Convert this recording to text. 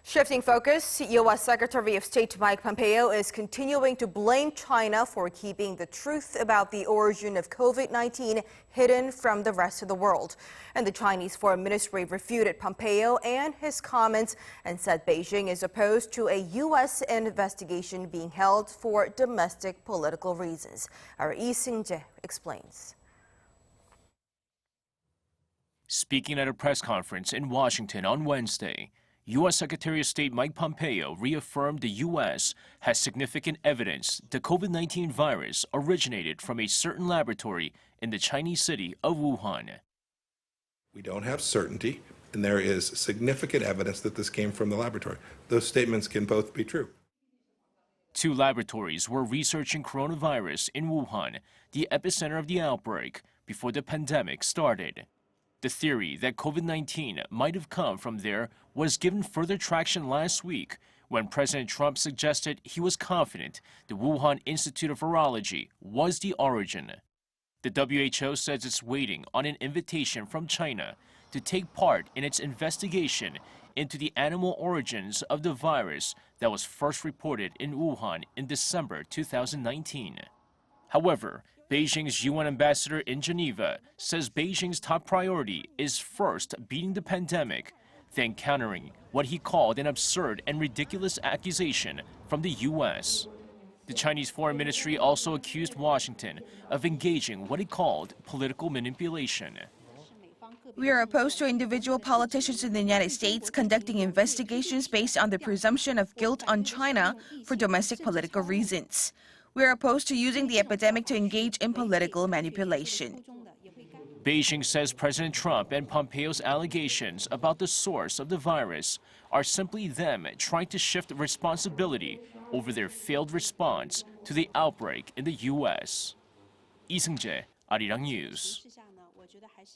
Shifting focus, U.S. Secretary of State Mike Pompeo is continuing to blame China for keeping the truth about the origin of COVID-19 hidden from the rest of the world. And the Chinese Foreign Ministry refuted Pompeo and his comments and said Beijing is opposed to a U.S. investigation being held for domestic political reasons. Our Seung-jae explains. Speaking at a press conference in Washington on Wednesday, U.S. Secretary of State Mike Pompeo reaffirmed the U.S. has significant evidence the COVID-19 virus originated from a certain laboratory in the Chinese city of Wuhan. We don't have certainty, and there is significant evidence that this came from the laboratory. Those statements can both be true. Two laboratories were researching coronavirus in Wuhan, the epicenter of the outbreak, before the pandemic started. The theory that COVID-19 might have come from there was given further traction last week when President Trump suggested he was confident the Wuhan Institute of Virology was the origin. The WHO says it's waiting on an invitation from China to take part in its investigation into the animal origins of the virus that was first reported in Wuhan in December 2019. However, Beijing's UN ambassador in Geneva says Beijing's top priority is first beating the pandemic, then countering what he called an absurd and ridiculous accusation from the U.S. The Chinese Foreign Ministry also accused Washington of engaging what it called political manipulation. We are opposed to individual politicians in the United States conducting investigations based on the presumption of guilt on China for domestic political reasons. We are opposed to using the epidemic to engage in political manipulation. Beijing says President Trump and Pompeo's allegations about the source of the virus are simply them trying to shift responsibility over their failed response to the outbreak in the U.S. Seung-jae, Arirang News.